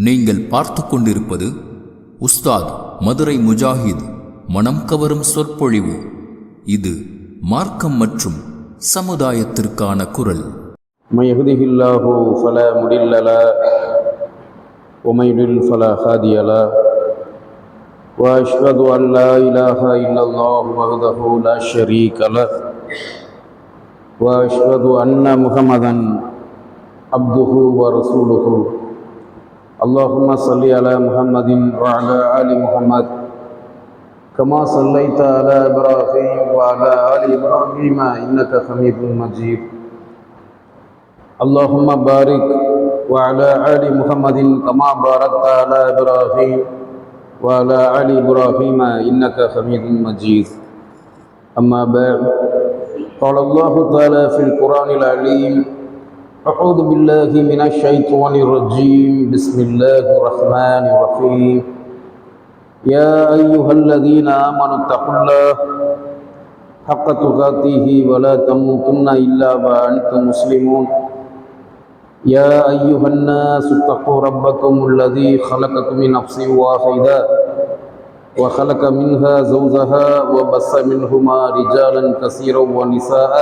நீங்கள் பார்த்து கொண்டிருப்பது உஸ்தாத் மதுரை முஜாஹித் மனம் கவரும் சொற்பொழிவு. இது மார்க்கம் மற்றும் சமுதாயத்திற்கான குரல். மன் யஹ்திஹில்லாஹு ஃபலா முடில்ல லஹு வ மன் யுضلل ஃபலா ஹாதிய லஹு வ அஷ்ஹது அன் லா இலாஹா இல்லல்லாஹு வஹ்தஹு லா ஷரீக லஹு வ அஷ்ஹது அன்ன முஹம்மதன் அப்துஹு வ ரசூலுஹு. اللهم صل على محمد وعلى آل محمد كما صليت على إبراهيم وعلى آل إبراهيم إنك حميد مجيد. اللهم بارك وعلى آل محمد كما باركت على إبراهيم وعلى آل إبراهيم إنك حميد مجيد. أما بعد، قال الله تعالى في القرآن العليم: أعوذ بالله من الشيطان الرجيم. بسم الله الرحمن الرحيم. يا أيها الذين آمنوا اتقوا الله حق تقاته ولا تموتن إلا وأنتم مسلمون. يا أيها الناس اتقوا ربكم الذي خلقكم من نفس واحدة وخلق منها زوجها وبث منهما رجالا كثيرا ونساء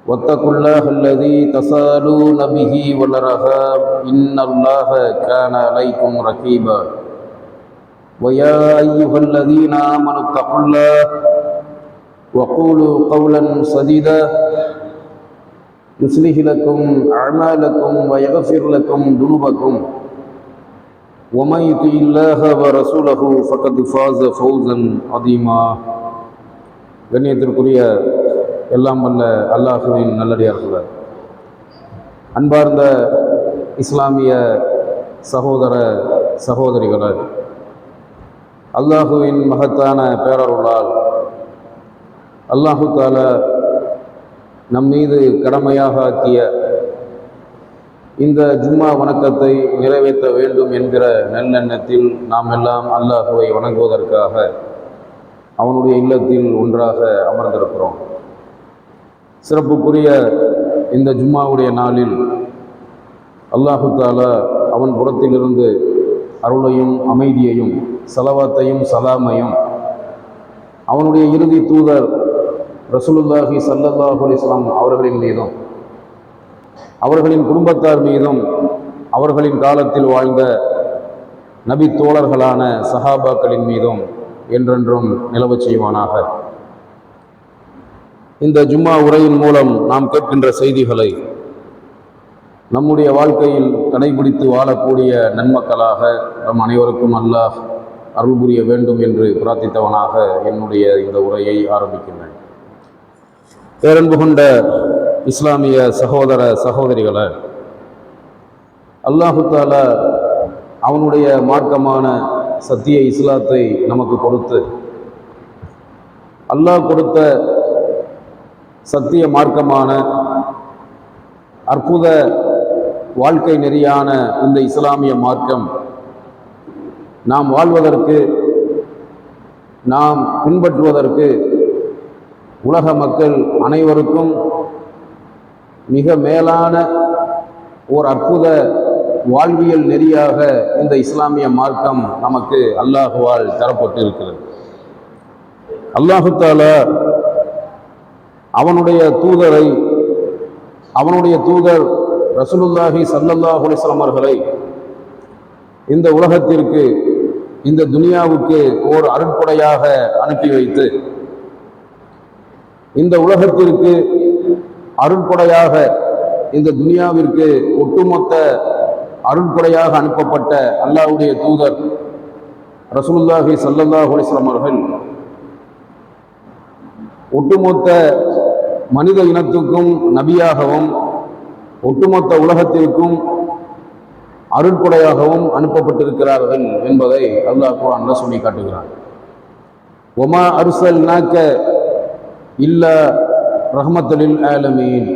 واتقوا الله الذي تساءلون به والأرحام إن الله كان عليكم رقيبا. ويا أيها الذين آمنوا اتقوا الله وقولوا قولا سديدا يصلح لكم أعمالكم ويغفر لكم ذنوبكم ومن يطع الله ورسوله فقد فاز فوزا عظيما. கண்ணியத்திற்குரிய எல்லாம் வல்ல அல்லாஹுவின் நல்லடியார்களே, அன்பார்ந்த இஸ்லாமிய சகோதர சகோதரிகளே, அல்லாஹுவின் மகத்தான பேரருளால் அல்லாஹு தஆலா நம் மீது கடமையாக ஆக்கிய இந்த ஜும்மா வணக்கத்தை நிறைவேற்ற வேண்டும் என்கிற நல்லெண்ணத்தில் நாம் எல்லாம் அல்லாஹுவை வணங்குவதற்காக அவனுடைய இல்லத்தில் ஒன்றாக அமர்ந்திருக்கிறோம். சிறப்புக்குரிய இந்த ஜும்மாவுடைய நாளில் அல்லாஹு தஆலா அவன் புறத்திலிருந்து அருளையும் அமைதியையும் ஸலவாத்தையும் சலாமையும் அவனுடைய இறுதி தூதர் ரசூலுல்லாஹி ஸல்லல்லாஹு அலைஹி வஸல்லம் அவர்களின் மீதும் அவர்களின் குடும்பத்தார் மீதும் அவர்களின் காலத்தில் வாழ்ந்த நபி தோழர்களான சஹாபாக்களின் மீதும் என்றென்றும் நிலவச் செய்வானாக. இந்த ஜும்மா உரையின் மூலம் நாம் கேட்கின்ற செய்திகளை நம்முடைய வாழ்க்கையில் கடைபிடித்து வாழக்கூடிய நன்மக்களாக நம் அனைவருக்கும் அல்லாஹ் அருள் புரிய வேண்டும் என்று பிரார்த்தித்தவனாக என்னுடைய இந்த உரையை ஆரம்பிக்கின்றேன். பேரன்பு கொண்ட இஸ்லாமிய சகோதர சகோதரிகளை, அல்லாஹு தஆலா அவனுடைய மார்க்கமான சத்திய இஸ்லாத்தை நமக்கு கொடுத்து, அல்லாஹ் கொடுத்த சத்திய மார்க்கமான அற்புத வாழ்க்கை நெறியான இந்த இஸ்லாமிய மார்க்கம் நாம் வாழ்வதற்கு, நாம் பின்பற்றுவதற்கு உலக மக்கள் அனைவருக்கும் மிக மேலான ஓர் அற்புத வாழ்வியல் நெறியாக இந்த இஸ்லாமிய மார்க்கம் நமக்கு அல்லாஹுவால் தரப்பட்டு இருக்கிறது. அல்லாஹு தஆலா அவனுடைய தூதரை, அவனுடைய தூதர் ரசூலுல்லாஹி ஸல்லல்லாஹு அலைஹி வஸல்லம் அவர்களை இந்த உலகத்திற்கு, இந்த துனியாவுக்கு ஓர் அருட்கொடையாக அனுப்பி வைத்து, இந்த உலகத்திற்கு அருட்கொடையாக, இந்த துனியாவிற்கு ஒட்டுமொத்த அருட்கொடையாக அனுப்பப்பட்ட அல்லாஹ்வுடைய தூதர் ரசூலுல்லாஹி ஸல்லல்லாஹு அலைஹி வஸல்லம் அவர்கள் ஒட்டுமொத்த மனித இனத்துக்கும் நபியாகவும் ஒட்டுமொத்த உலகத்திற்கும் அருட்கொடையாகவும் அனுப்பப்பட்டிருக்கிறார்கள் என்பதை அல்லாஹ் குர்ஆனில் சொல்லி காட்டுகிறார். வமா அர்ஸல்நாக இல்லா ரஹ்மத்தல் லில் ஆலமீன்.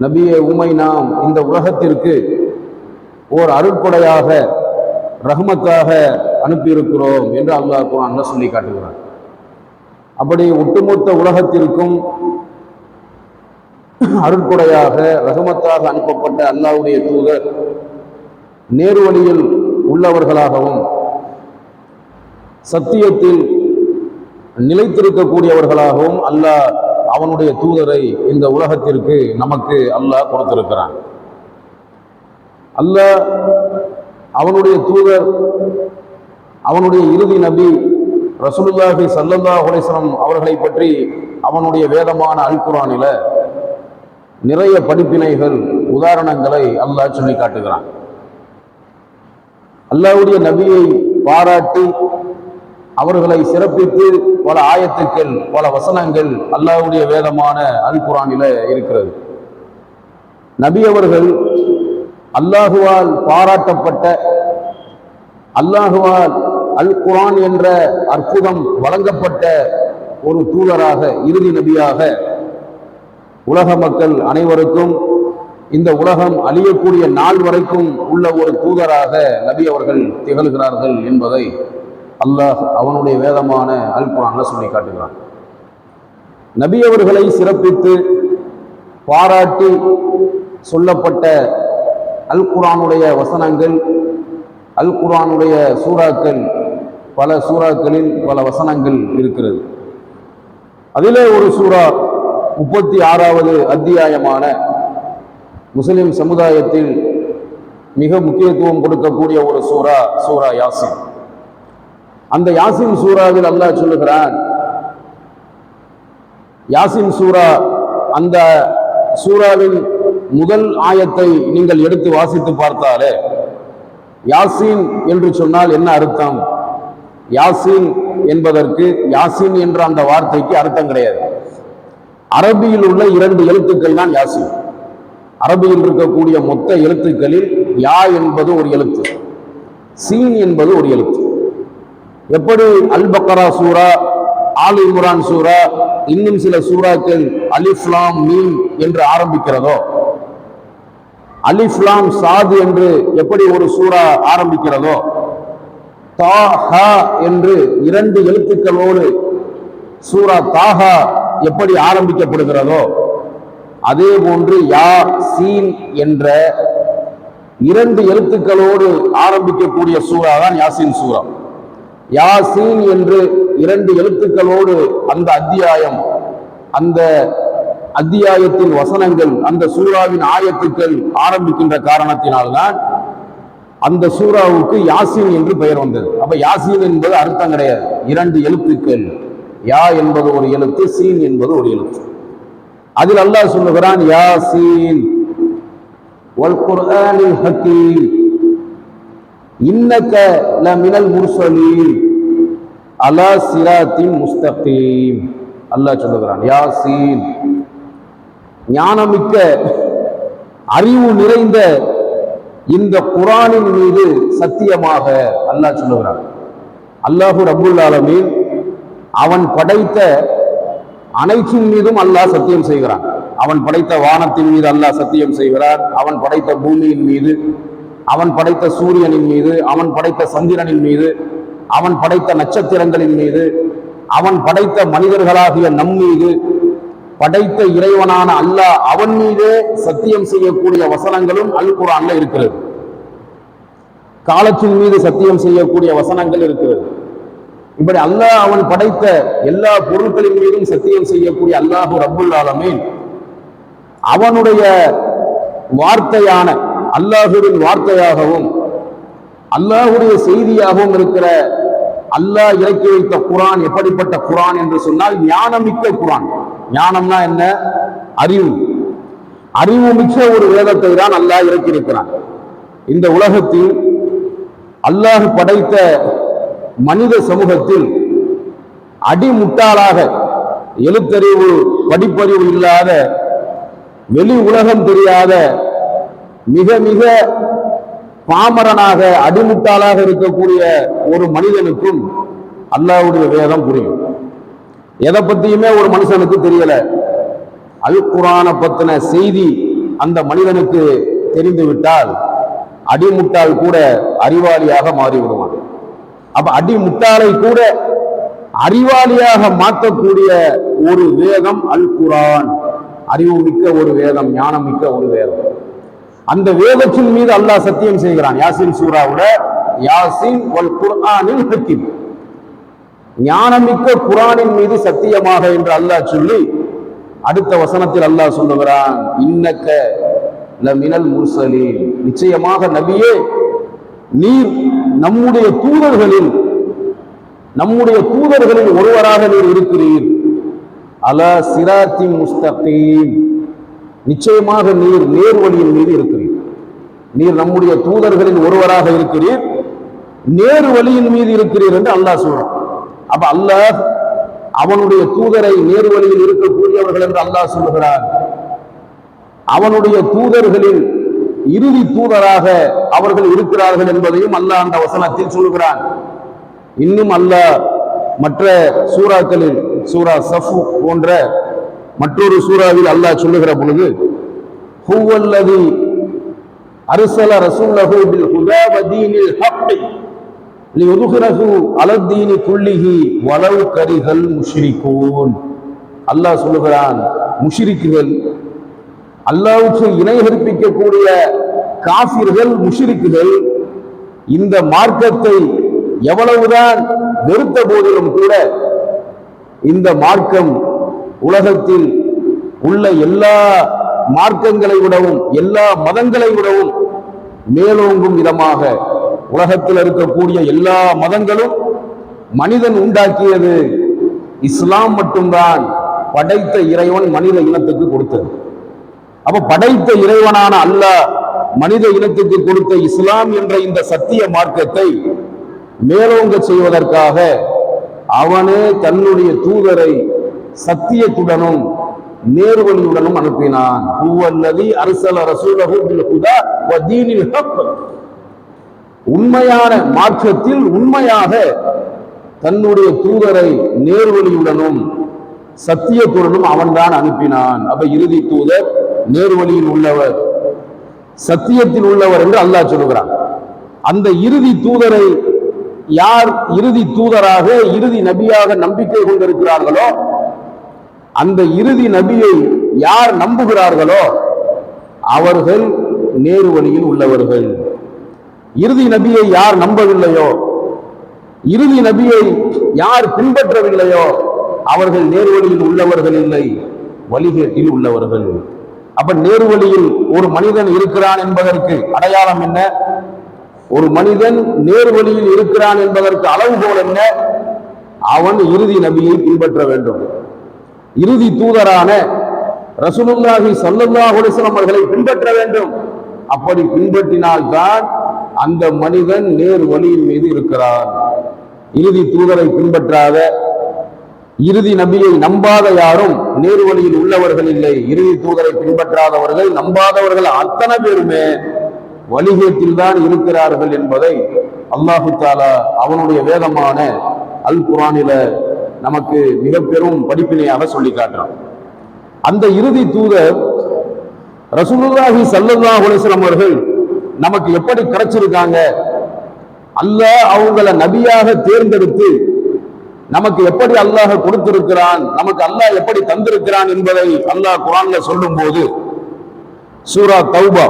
நபியே, உம்மை நாம் இந்த உலகத்திற்கு ஓர் அருட்கொடையாக, ரஹ்மத்தாக அனுப்பியிருக்கிறோம் என்று அல்லாஹ் குர்ஆனில் சொல்லி காட்டுகிறார். அப்படி ஒட்டுமொத்த உலகத்திற்கும் அருட்கொடையாக, ரஹ்மத்தாக அனுப்பப்பட்ட அல்லாஹ்வுடைய தூதர் நேர்வழியில் உள்ளவர்களாகவும் சத்தியத்தில் நிலைத்திருக்கக்கூடியவர்களாகவும் அல்லாஹ் அவனுடைய தூதரை இந்த உலகத்திற்கு நமக்கு அல்லாஹ் கொடுத்திருக்கிறான். அல்லாஹ் அவனுடைய தூதர், அவனுடைய இறுதி நபி ரசூலுல்லாஹி ஸல்லல்லாஹு அலைஹி வஸல்லம் அவர்களை பற்றி அவனுடைய வேதமான அல் குர்ஆனில நிறைய படிப்பினைகள், உதாரணங்களை அல்லாஹ் சொல்லி காட்டுகிறான். அல்லாஹ்வுடைய நபியை பாராட்டி அவர்களை சிறப்பித்து பல ஆயத்துக்கள், பல வசனங்கள் அல்லாஹ்வுடைய வேதமான அல் குர்ஆனில இருக்கிறது. நபி அவர்கள் அல்லாஹுவால் பாராட்டப்பட்ட, அல்லாஹுவால் அல் குர்ஆன் என்ற அற்புதம் வழங்கப்பட்ட ஒரு தூதராக, இறுதி நபியாக உலக மக்கள் அனைவருக்கும், இந்த உலகம் அழியக்கூடிய நாள் வரைக்கும் உள்ள ஒரு தூதராக நபி அவர்கள் திகழ்கிறார்கள் என்பதை அல்லாஹ் அவனுடைய வேதமான அல் குர்ஆன்ல சொல்லி காட்டுகிறான். நபி அவர்களை சிறப்பித்து பாராட்டி சொல்லப்பட்ட அல் குர்ஆனுடைய வசனங்கள், அல் குர்ஆனுடைய சூறாக்கள், பல சூறாக்களில் பல வசனங்கள் இருக்கிறது. அதிலே ஒரு சூறா 36வது அத்தியாயமான முஸ்லிம் சமுதாயத்தில் மிக முக்கியத்துவம் கொடுக்கக்கூடிய ஒரு சூறா, சூரா யாசின். அந்த யாசின் சூறாவில் அல்லாஹ் சொல்லுகிறான், யாசின் சூரா, அந்த சூறாவின் முதல் ஆயத்தை நீங்கள் எடுத்து வாசித்து பார்த்தாலே, யாசின் என்று சொன்னால் என்ன அர்த்தம்? யாசின் என்பதற்கு, யாசின் என்ற அந்த வார்த்தைக்கு அர்த்தம் கிடையாது. அரபியில் உள்ள 2 எழுத்துக்கள் தான் யாசின். அரபியில் இருக்கக்கூடிய மொத்த எழுத்துக்களில் யா என்பது ஒரு எழுத்து, சீன் என்பது ஒரு எழுத்து. எப்படி அல் பக்ரா சூரா, ஆல் இம்ரான் சூரா, இன்னும் சில சூறாக்கள் அலிஃப் லாம் மீம் என்று ஆரம்பிக்கிறதோ, அலிஃப் லாம் சாத் என்று எப்படி ஒரு சூரா ஆரம்பிக்கிறதோ, தாஹா என்று 2 எழுத்துக்களோடு சூரா தாஹா எப்படி ஆரம்பிக்கப்படுகிறதோ, அதே போன்று யா சீன் என்ற 2 எழுத்துக்களோடு ஆரம்பிக்கக்கூடிய சூறா தான் யாசின் சூரா. யாசீன் என்று 2 எழுத்துக்களோடு அந்த அத்தியாயம், அந்த அத்தியாயத்தின் வசனங்கள், அந்த சூறாவின் ஆயத்துக்கள் ஆரம்பிக்கின்ற காரணத்தினால்தான் அந்த சூறாவுக்கு யாசீன் என்று பெயர் வந்தது. அப்ப யாசீன் என்பது அர்த்தம் கிடையாது, 2 எழுத்துக்கள். யா என்பது ஒரு எழுத்து, சீன் என்பது ஒரு எழுத்து. அதில் அல்லாஹ் சொல்லுகிறான், யாசீன் வல் குர்ஆனில் ஹக்கீம் இன்னக லமினல் முர்சலீன் அலா சிராத்தின் முஸ்தகீம். அல்லாஹ் சொல்லுகிறான், யாசீன், ஞானமிக்க அறிவு நிறைந்த இந்த குர்ஆனின் மீது சத்தியமாக அல்லாஹ் சொல்லுகிறான். அல்லாஹு ரப்புல் ஆலமீன் அவன் படைத்த அனைத்தின் மீதும் அல்லாஹ் சத்தியம் செய்கிறான். அவன் படைத்த வானத்தின் மீது அல்லாஹ் சத்தியம் செய்கிறான், அவன் படைத்த பூமியின் மீது, அவன் படைத்த சூரியனின் மீது, அவன் படைத்த சந்திரனின் மீது, அவன் படைத்த நட்சத்திரங்களின் மீது, அவன் படைத்த மனிதர்களாகிய நம் மீது, படைத்த இறைவனான அல்லாஹ் அவன் மீதே சத்தியம் செய்யக்கூடிய வசனங்களும் அல் குர்ஆன்ல இருக்கிறது. காலத்தின் மீது சத்தியம் செய்யக்கூடிய வசனங்கள் இருக்கிறது. இப்படி அல்லாஹ் அவன் படைத்த எல்லா பொருட்களின் மீதும் சத்தியம் செய்யக்கூடிய அல்லாஹு ரப்புல் ஆலமீன் அவனுடைய வார்த்தையான, அல்லாஹுவின் வார்த்தையாகவும் அல்லாஹுடைய செய்தியாகவும் இருக்கிற அல்லாஹ் இறக்கி வைத்த குர்ஆன் எப்படிப்பட்ட குர்ஆன் என்று சொன்னால் ஞானமிக்க குர்ஆன். ஞானம்னா என்ன? அறிவு. அறிவு மிக்க ஒரு வேதத்தை தான் அல்லாஹ் இறக்கி இருக்கிறான். இந்த உலகத்தில் அல்லாஹ் படைத்த மனித சமூகத்தில் அடிமுட்டாளாக, எழுத்தறிவு படிப்பறிவு இல்லாத, வெளி உலகம் தெரியாத, மிக மிக பாமரனாக அடிமுட்டாளாக இருக்கக்கூடிய ஒரு மனிதனுக்கும் அல்லாஹ்வுடைய வேதம் புரியும். எதை பத்தியுமே ஒரு மனுஷனுக்கு தெரியல, அல் குர்ஆனை பத்தின செய்தி அந்த மனிதனுக்கு தெரிந்துவிட்டால் அடிமுட்டாள் கூட அறிவாளியாக மாறிவிடுவான். அப்ப அடிமுட்டாளை கூட அறிவாளியாக மாற்றக்கூடிய ஒரு வேதம் அல் குர்ஆன். அறிவு மிக்க ஒரு வேதம், ஞானம் மிக்க ஒரு வேதம். அந்த வேதத்தின் மீது அல்லாஹ் சத்தியம் செய்கிறான். யாசின் சூராவுல யாசின் வல் குர்ஆனில் ஹக்கீம், ஞானமிக்க குர்ஆனின் மீது சத்தியமாக என்று அல்லாஹ் சொல்லி அடுத்த வசனத்தில் அல்லாஹ் சொல்லுகிறான், இன்னக்க லமினல் முர்சலீன், நிச்சயமாக நபியே நீர் நம்முடைய தூதர்களில் ஒருவராக நீர் இருக்கிறீர். அலா சிராத்தி முஸ்தகீம், நிச்சயமாக நீர் நேர்வழியின் மீது இருக்கிறீர். நீர் நம்முடைய தூதர்களில் ஒருவராக இருக்கிறீர், நேர்வழியின் மீது இருக்கிறீர் என்று அல்லாஹ் சொல்றான். அப்ப அல்லாஹ் அவனுடைய தூதரை நேர்வழியில் இருக்கக்கூடியவர்கள் என்று அல்லாஹ் சொல்லுகிறார். அவனுடைய தூதர்களில் இறுதி தூதராக அவர்கள் இருக்கிறார்கள் என்பதையும் அல்லாஹ் அந்த வசனத்தில் சொல்கிறான். இன்னும் அல்லாஹ் மற்ற சூறாக்களில் சூரா சஃப் போன்ற மற்றொரு சூறாவில் அல்லாஹ் சொல்லுகிற பொழுது, ஹுவல்லதி அர்ஸல ரசூலஹு பில் ஹுதா வ தீனில் ஹக் லியுத்ஹிரஹு அலத்தீனி குல்லிஹி வலவ் கரிஹல் முஷ்ரிகூன். அல்லாஹ் சொல்லுகிறான், முஷ்ரிக்குகள், அல்லாஹ்வுக்கு இணை கற்பிக்கக்கூடிய காஃபிர்கள், முஷ்ரிக்குகள் இந்த மார்க்கத்தை எவ்வளவுதான் வெறுத்த போதிலும் கூட இந்த மார்க்கம் உலகத்தில் உள்ள எல்லா மார்க்கங்களை விடவும் எல்லா மதங்களை விடவும் மேலோங்கும் விதமாக, உலகத்தில் இருக்கக்கூடிய எல்லா மதங்களும் மனிதன் உண்டாக்கியது, இஸ்லாம் மட்டும்தான் படைத்த இறைவன் மனித இனத்துக்கு கொடுத்தது. அப்ப படைத்த இறைவனான அல்லாஹ் மனித இனத்துக்கு கொடுத்த இஸ்லாம் என்ற இந்த சத்திய மார்க்கத்தை மேலோங்க செய்வதற்காக அவனே தன்னுடைய தூதரை சத்தியத்துடனும் நேர்வழியுடனும் அனுப்பினான். ஹுவல்லதி அர்ஸல ரசூலஹு பில் ஹுதா வ தீனில் ஹக், உண்மையான மார்க்கத்தில் உண்மையாக தன்னுடைய தூதரை நேர்வழியுடனும் சத்தியத்துடனும் அவன்தான் அனுப்பினான். அப்ப இறுதி தூதர் நேர்வழியில் உள்ளவர், சத்தியத்தில் உள்ளவர் என்று அல்லாஹ் சொல்லுகிறான். அந்த இறுதி தூதரை யார் இறுதி தூதராக இறுதி நபியாக நம்பிக்கை கொண்டிருக்கிறார்களோ, அந்த இறுதி நபியை யார் நம்புகிறார்களோ அவர்கள் நேர்வழியில் உள்ளவர்கள். இறுதி நபியை யார் நம்பவில்லையோ, இறுதி நபியை யார் பின்பற்றவில்லையோ அவர்கள் நேர்வழியில் உள்ளவர்கள் இல்லை, வழிகேட்டில் உள்ளவர்கள். அப்ப நேர்வழியில் ஒரு மனிதன் இருக்கிறான் என்பதற்கு அடையாளம் என்ன? ஒரு மனிதன் நேர்வழியில் இருக்கிறான் என்பதற்கு அளவுகோல் என்ன? அவன் இறுதி நபியை பின்பற்ற வேண்டும். இறுதி தூதரான ரசூலுல்லாஹி ஸல்லல்லாஹு அலைஹி வஸல்லம் அவர்களை பின்பற்ற வேண்டும். அப்படி பின்பற்றினால்தான் அந்த மனிதன் நேர் வழியின் மீது இருக்கிறான். இறுதி தூதரை பின்பற்றாத, இறுதி நபியை நம்பாத யாரும் நேர்வழியில் உள்ளவர்கள் இல்லை. இறுதி தூதரை பின்பற்றாதவர்கள், நம்பாதவர்கள் அத்தனை பேருமே வழிகேட்டில் தான் இருக்கிறார்கள் என்பதை அல்லாஹு தஆலா அவனுடைய வேதமான அல் குர்ஆனில நமக்கு மிக பெரும் படிப்பினையாக சொல்லி காட்டுறான். அந்த இறுதி தூதர் ரசூலுல்லாஹி ஸல்லல்லாஹு அலைஹி வஸல்லம் அவர்கள் நமக்கு எப்படி கிடைச்சிருக்காங்க, அல்லாஹ் அவங்கள நபியாக தேர்ந்தெடுத்து நமக்கு எப்படி அல்லாஹ் கொடுத்திருக்கிறான், நமக்கு அல்லாஹ் எப்படி தந்திருக்கிறான் என்பதை அல்லாஹ் குர்ஆன்ல சொல்லும் போது, சூரா தௌபா,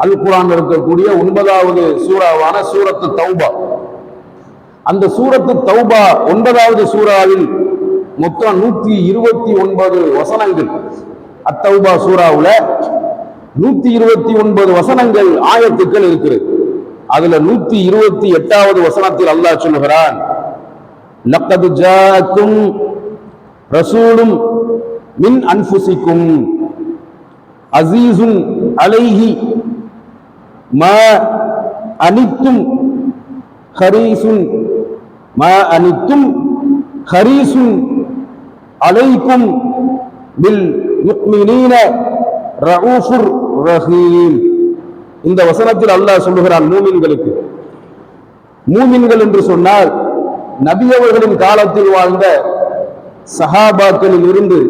அல் குர்ஆன்ல இருக்கக்கூடிய 9வது சூராவான சூரத்து தௌபா, அந்த சூரத்து தௌபா 9வது சூராவில் மொத்தம் 129 வசனங்கள். அத்தௌபா சூராவுல 129 வசனங்கள், ஆயத்துக்கள் இருக்கிறது. அதுல 128வது வசனத்தில் அல்லாஹ் சொல்லுகிறான், லக்கத் ஜாஅக்கும் ரசூலும் மின் அன்ஃபுசிக்கும் அஸீஸுன் அலைஹி மா அனித்தும் ஹரீசுன் ஹரீசுன் அலைக்கும் பில் முஃமினீன ரഊஃபுர் ரஹீம். இந்த வசனத்தில் அல்லாஹ் சொல்லுகிறான் மூமின்களுக்கு. மூமின்கள் என்று சொன்னால் நபி அவர்களின் காலத்தில் வாழ்ந்த சஹாபாக்களில் இருந்து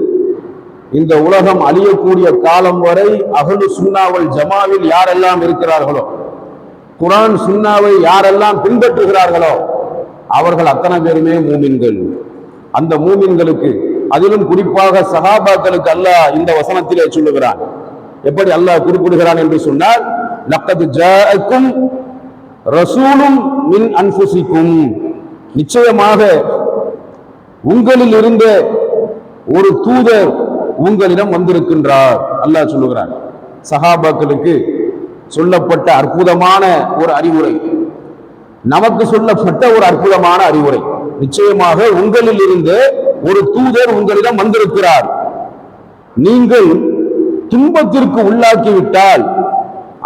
இந்த உலகம் அழியக்கூடிய காலம் வரை அஹ்லு சுன்னா வல் ஜமாவில் யாரெல்லாம் இருக்கிறார்களோ, குர்ஆன் சுன்னாவை யாரெல்லாம் பின்பற்றுகிறார்களோ அவர்கள் அத்தனை பேருமே மூமின்கள். அந்த மூமின்களுக்கு, அதிலும் குறிப்பாக சஹாபாக்களுக்கு அல்லாஹ் இந்த வசனத்திலே சொல்லுகிறான். எப்படி அல்லாஹ் குறிப்பிடுகிறான் என்று சொன்னால், லக்கத் ஜாஅக்கும் ரசூலும் மின் அன்ஃபுசிக்கும், நிச்சயமாக உங்களில் இருந்த ஒரு தூதர் உங்களிடம் வந்திருக்கின்றார். அல்லாஹ் சொல்லுகிறான். சஹாபாக்களுக்கு சொல்லப்பட்ட அற்புதமான ஒரு அறிவுரை, நமக்கு சொல்லப்பட்ட ஒரு அற்புதமான அறிவுரை. நிச்சயமாக உங்களில் இருந்து ஒரு தூதர் உங்களிடம் வந்திருக்கிறார். நீங்கள் துன்பத்திற்கு உள்ளாக்கிவிட்டால்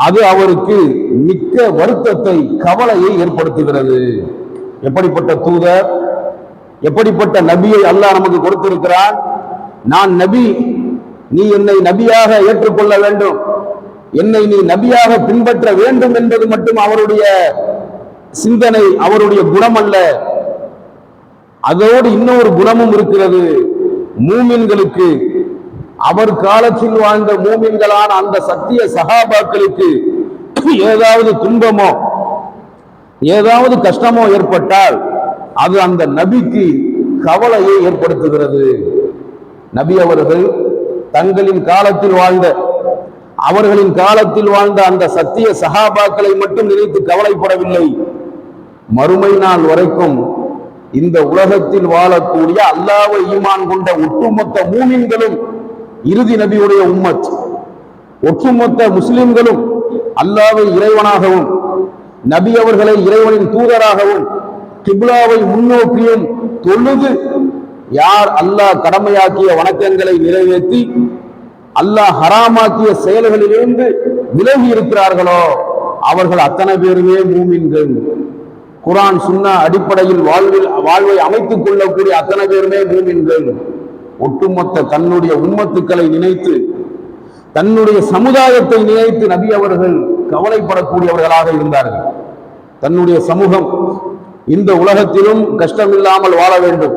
அது அவருக்கு மிக்க வருத்தத்தை, கவலையை ஏற்படுத்துகிறது. எப்படிப்பட்ட தூதர், எப்படிப்பட்ட நபியை அல்லாஹ் நமக்கு கொடுத்திருக்கிறான். நான் நபி, நீ என்னை நபியாக ஏற்றுக்கொள்ள வேண்டும், என்னை நீ நபியாக பின்பற்ற வேண்டும் என்பது மட்டும் அவருடைய சிந்தனை, அவருடைய குணம் அல்ல. அதோடு இன்னொரு குணமும் இருக்கிறது. மூமின்களுக்கு, அவர் காலத்தில் வாழ்ந்த மூமின்களான அந்த சத்திய சஹாபாக்களுக்கு ஏதாவது துன்பமோ ஏதாவது கஷ்டமோ ஏற்பட்டால் அது அந்த நபிக்கு கவலையை ஏற்படுத்துகிறது. நபி அவர்கள் தங்களின் காலத்தில் வாழ்ந்த, அவர்களின் காலத்தில் வாழ்ந்த அந்த சத்திய சஹாபாக்களை மட்டும் நினைத்து கவலைப்படவில்லை. மறுமை நாள் வரைக்கும் இந்த உலகத்தில் வாழக்கூடிய அல்லாஹ்வை ஈமான் கொண்ட ஒட்டுமொத்த மூமின்களும், இறுதி நபியுடைய உம்மத், ஒட்டுமொத்த முஸ்லிம்களும் அல்லாஹ்வை இறைவனாகவும் நபி அவர்களை இறைவனின் தூதராகவும் கிப்லாவை முன்னோக்கியும் தொழுது யார் அல்லாஹ் கடமையாக்கிய வணக்கங்களை நிறைவேற்றி அல்லாஹ் ஹராமாக்கிய செயல்களிலிருந்து விலகி இருக்கிறார்களோ அவர்கள் அத்தனை பேருமே மூமின்கள். குர்ஆன் சுன்னா அடிப்படையில் வாழ்வை அமைத்துக் கொள்ளக்கூடிய அத்தனை பேருமே மூமின்கள். ஒட்டுமொத்த தன்னுடைய உம்மத்துக்களை நினைத்து, தன்னுடைய சமுதாயத்தை நினைத்து நபி அவர்கள் கவலைப்படக்கூடியவர்களாக இருந்தார்கள். தன்னுடைய சமூகம் இந்த உலகத்திலும் கஷ்டமில்லாமல் வாழ வேண்டும்,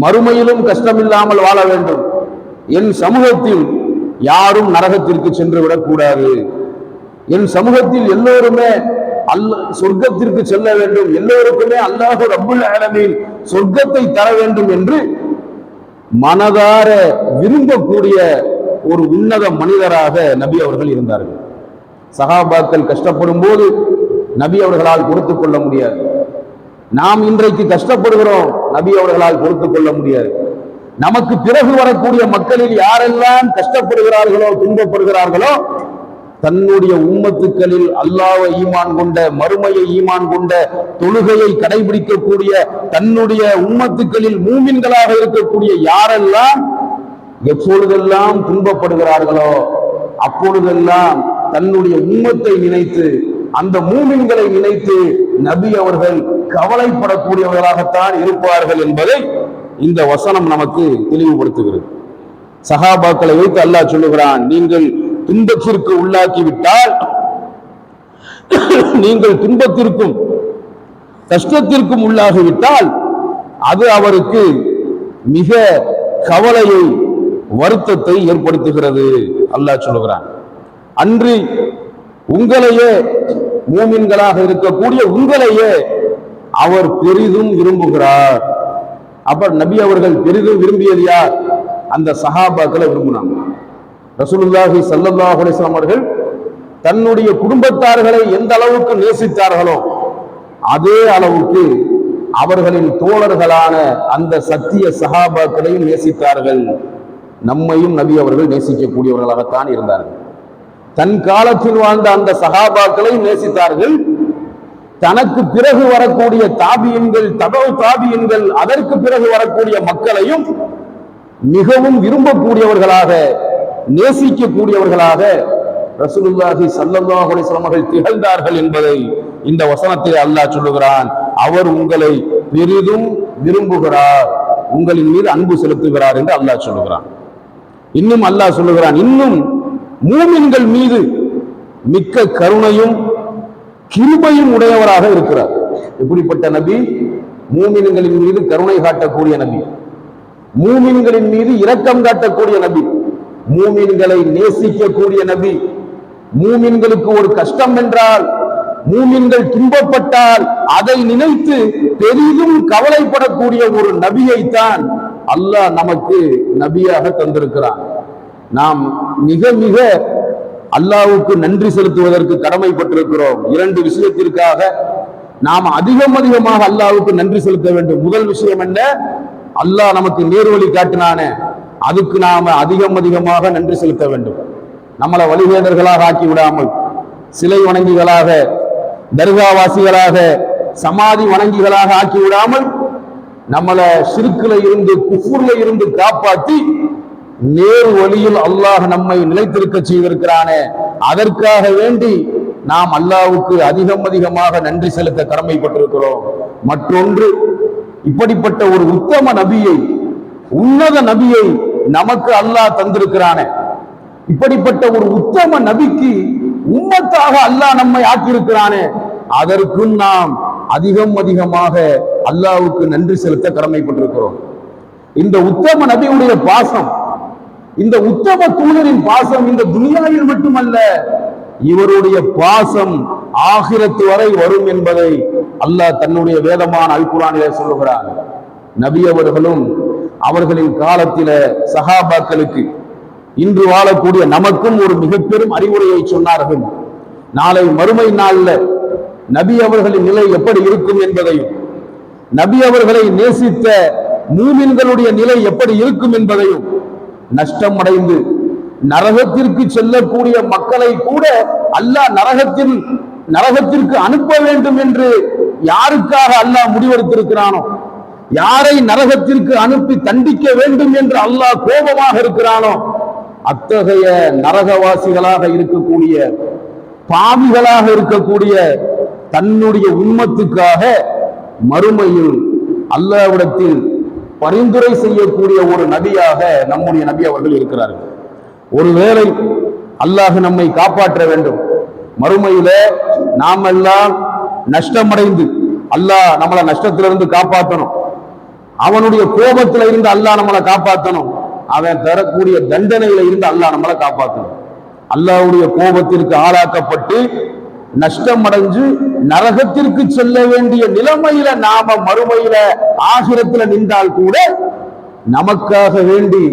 மறுமையிலும் கஷ்டமில்லாமல் வாழ வேண்டும். என் சமூகத்தில் யாரும் நரகத்திற்கு சென்று விடக்கூடாது, என் சமூகத்தில் எல்லோருமே சொர்க்கத்திற்கு செல்ல வேண்டும், எல்லோருக்குமே அல்லாஹ் ரப்புல் ஆலமீன் சொர்க்கத்தை தர வேண்டும் என்று மனதார விரும்பக்கூடிய ஒரு உன்னத மனிதராக நபி அவர்கள் இருந்தார்கள். சஹாபாக்கள் கஷ்டப்படும் போது நபி அவர்களால் பொறுத்துக் கொள்ள முடியாது. நாம் இன்றைக்கு கஷ்டப்படுகிறோம், நபி அவர்களால் பொறுத்துக் கொள்ள முடியாது. நமக்கு பிறகு வரக்கூடிய மக்களில் யாரெல்லாம் கஷ்டப்படுகிறார்களோ, துன்பப்படுகிறார்களோ, தன்னுடைய உம்மத்துக்களில் அல்லாஹ்வை ஈமான் கொண்ட, மறுமையை ஈமான் கொண்ட, தொழுகையை கடைபிடிக்கக்கூடிய தன்னுடைய உம்மத்துக்களில் மூமின்களாக இருக்கக்கூடிய யாரெல்லாம் எப்பொழுதெல்லாம் துன்பப்படுகிறார்களோ அப்பொழுதெல்லாம் தன்னுடைய உம்மத்தை நினைத்து, அந்த மூமின்களை நினைத்து நபி அவர்கள் கவலைப்படக்கூடியவர்களாகத்தான் இருப்பார்கள் என்பதை இந்த வசனம் நமக்கு தெளிவுபடுத்துகிறது. சஹாபாக்களை வைத்து அல்லாஹ் சொல்லுகிறான், நீங்கள் துன்பத்திற்கு உள்ளாக்கிவிட்டால், நீங்கள் துன்பத்திற்கும் கஷ்டத்திற்கும் உள்ளாகிவிட்டால் அது அவருக்கு மிக கவலையை, வருத்தத்தை ஏற்படுத்துகிறது. அல்லாஹ் சொல்லுகிறான், அன்று உங்களையே, மூமின்களாக இருக்கக்கூடிய உங்களையே அவர் பெரிதும் விரும்புகிறார். அப்ப நபி அவர்கள் பெரிதும் விரும்பியது யார்? அந்த சஹாபாக்களை விரும்பினாங்க. ரசூலுல்லாஹி ஸல்லல்லாஹு அலைஹி வஸல்லம் அவர்கள் தன்னுடைய குடும்பத்தார்களை எந்த அளவுக்கு நேசித்தார்களோ அதே அளவுக்கு அவர்களின் தோழர்களான அந்த சத்திய சஹாபாக்களையும் நேசித்தார்கள். நம்மையும் நபி அவர்கள் நேசிக்கக்கூடியவர்களாகத்தான் இருந்தார்கள். தன் காலத்தில் வாழ்ந்த அந்த சஹாபாக்களை நேசித்தார்கள். தனக்கு பிறகு வரக்கூடிய தாபியின்கள், தபவு தாபியின்கள், அதற்கு பிறகு வரக்கூடிய மக்களையும் மிகவும் விரும்பக்கூடியவர்களாக, நேசிக்கக்கூடியவர்களாக ரசூலுல்லாஹி ஸல்லல்லாஹு அலைஹி வஸல்லம் அவர்கள் திகழ்ந்தார்கள் என்பதை இந்த வசனத்தில் அல்லாஹ் சொல்லுகிறான். அவர் உங்களை பெரிதும் விரும்புகிறார், உங்களின் மீது அன்பு செலுத்துகிறார் என்று அல்லாஹ் சொல்லுகிறான். இன்னும் அல்லாஹ் சொல்லுகிறான், இன்னும் மூமின்கள் மீது மிக்க கருணையும் கிருபையும் உடையவராக இருக்கிறார். எப்படிப்பட்ட நபி? மூமின்களின் மீது கருணை காட்டக்கூடிய நபி, மூமின்களின் மீது இரக்கம் காட்டக்கூடிய நபி, மூமின்களை நேசிக்கக்கூடிய நபி. மூமின்களுக்கு ஒரு கஷ்டம் என்றால், மூமின்கள் துன்பப்பட்டால் அதை நினைத்து பெரிதும் கவலைப்படக்கூடிய ஒரு நபியைத்தான் அல்லாஹ் நமக்கு நபியாக தந்திருக்கிறான். நாம் மிக மிக அல்லாஹ்வுக்கு நன்றி செலுத்துவதற்கு கடமைப்பட்டிருக்கிறோம். இரண்டு விஷயத்திற்காக நாம் அதிகமாக அல்லாஹ்வுக்கு நன்றி செலுத்த வேண்டும். முதல் விஷயம் என்ன? அல்லாஹ் நமக்கு நேர்வழி காட்டினானே, அதுக்கு நாம அதிகமாக நன்றி செலுத்த வேண்டும். நம்மளை வழிகேடர்களாக ஆக்கி விடாமல், சிலை வணங்கிகளாக, தர்காவாசிகளாக, சமாதி வணங்கிகளாக ஆக்கி விடாமல், நம்மளை ஷிர்க்ல இருந்து, குஃப்ர்ல இருந்து காப்பாற்றி நேர் வழியில் அல்லாஹ் நம்மை நிலைத்திருக்க செய்திருக்கிறானே, அதற்காக வேண்டி நாம் அல்லாஹ்வுக்கு அதிகமாக நன்றி செலுத்த கடமைப்பட்டிருக்கிறோம். மற்றொன்று, இப்படிப்பட்ட ஒரு உத்தம நபியை, உன்னத நபியை நமக்கு அல்லாஹ் தந்திருக்கிறானே, இப்படிப்பட்ட ஒரு உத்தம நபிக்கு உம்மத்தாக அல்லாஹ் நம்மை ஆக்கியிருக்கிறானே, அதற்கும் நாம் அதிகமாக அல்லாஹ்வுக்கு நன்றி செலுத்த கடமைப்பட்டிருக்கிறோம். இந்த உத்தம நபியுடைய பாசம், இந்த உத்தம தூதரின் பாசம் இந்த துனியாவில் மட்டுமல்ல, இவருடைய பாசம் ஆகிரத்து வரை வரும் என்பதை அல்லாஹ் தன்னுடைய வேதமான அல் குர்ஆனிலே சொல்லுகிறார். நபி அவர்களும் அவர்களின் காலத்தில சஹாபாக்களுக்கு, இன்று வாழக்கூடிய நமக்கும் ஒரு மிக பெரும் அறிவுரையை சொன்னார்கள். நாளை மறுமை நாள்ல நபி அவர்களின் நிலை எப்படி இருக்கும் என்பதையும், நபி அவர்களை நேசித்த மூமின்களுடைய நிலை எப்படி இருக்கும் என்பதையும், நஷ்டம் அடைந்து நரகத்திற்கு செல்லக்கூடிய மக்களை கூட அல்லாஹ் நரகத்திற்கு அனுப்ப வேண்டும் என்று யாருக்காக அல்லாஹ் முடிவெடுத்திருக்கிறானோ, யாரை நரகத்திற்கு அனுப்பி தண்டிக்க வேண்டும் என்று அல்லாஹ் கோபமாக இருக்கிறானோ, அத்தகைய நரகவாசிகளாக இருக்கக்கூடிய, பாவிகளாக இருக்கக்கூடிய தன்னுடைய உம்மத்துக்காக மறுமையில் அல்லாஹ்விடத்தில் பரிந்துரை செய்யக்கூடிய ஒரு நபியாக நம்முடைய நபி அவர்கள் இருக்கிறார்கள். ஒருவேளை அல்லாஹ் நம்மை காப்பாற்ற வேண்டும், மறுமையில நாம் எல்லாம் நஷ்டமடைந்து, அல்லாஹ் நம்மளை நஷ்டத்திலிருந்து காப்பாற்றணும், அவனுடைய கோபத்தில இருந்து அல்லாஹ் நம்மளை காப்பாற்றணும், அவன் தரக்கூடிய தண்டனையில இருந்து அல்லாஹ் நம்மளை காப்பாற்றணும். அல்லாஹ்வுடைய கோபத்திற்கு ஆளாக்கப்பட்டு நஷ்டம் அடைஞ்சு நரகத்திற்கு செல்ல வேண்டிய நிலைமையில நாம மறுமையில ஆகிரத்துல நின்றால் கூட நமக்காக வேண்டி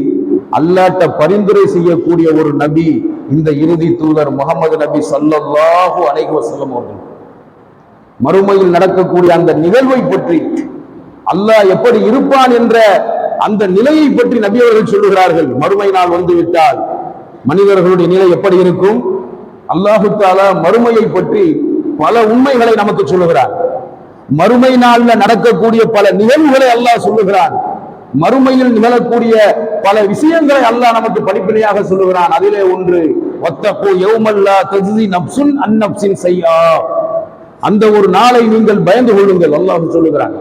அல்லாஹ்ட்ட பரிந்துரை செய்யக்கூடிய ஒரு நபி இந்த இறுதி தூதர் முகமது நபி ஸல்லல்லாஹு அலைஹி வஸல்லம் அவர்கள். மறுமையில் நடக்கக்கூடிய அந்த நிகழ்வை பற்றி, அல்லாஹ் எப்படி இருப்பான் என்ற அந்த நிலையை பற்றி நபி அவர்கள் சொல்லுகிறார்கள். மறுமை நாள் வந்து விட்டால் மனிதர்களுடைய நிலை எப்படி இருக்கும்? அல்லாஹு தஆலா மறுமையை பற்றி பல உண்மைகளை நமக்கு சொல்லுகிறார். மறுமை நாள்ல நடக்கக்கூடிய பல நிகழ்வுகளை அல்லாஹ் சொல்லுகிறான். மறுமையில் நிகழக்கூடிய பல விஷயங்களை அல்லாஹ் நமக்கு படிப்படியாக சொல்லுகிறான். அதிலே ஒன்று, வத்தகு யௌமல்லா தஜ்ஸி நஃப்ஸுன் அன் நஃப்ஸின் ஷைஆ, அந்த ஒரு நாளை நீங்கள் பயந்து கொள்ளுங்கள். அல்லாஹ் சொல்லுகிறான்,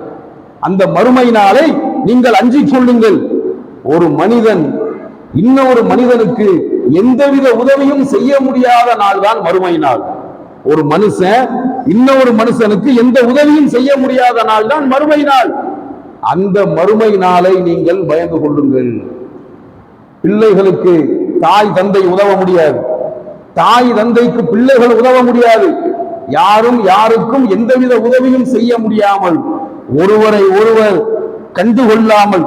அந்த மறுமை நாளை நீங்கள் அஞ்சிக் கொள்ளுங்கள். ஒரு மனிதன் இன்னொரு மனிதனுக்கு எந்தவித உதவியும் செய்ய முடியாத நாள் தான் மறுமை நாள். ஒரு மனுஷன் இன்னொரு மனுஷனுக்கு எந்த உதவியும் செய்ய முடியாத நாள் தான் மறுமை நாள். அந்த மறுமை நாளை நீங்கள் பயந்து கொள்ளுங்கள். பிள்ளைகளுக்கு தாய் தந்தை உதவ முடியாது, தாய் தந்தைக்கு பிள்ளைகள் உதவ முடியாது, யாரும் யாருக்கும் எந்தவித உதவியும் செய்ய முடியாமல், ஒருவரை ஒருவர் கண்டுகொள்ளாமல்,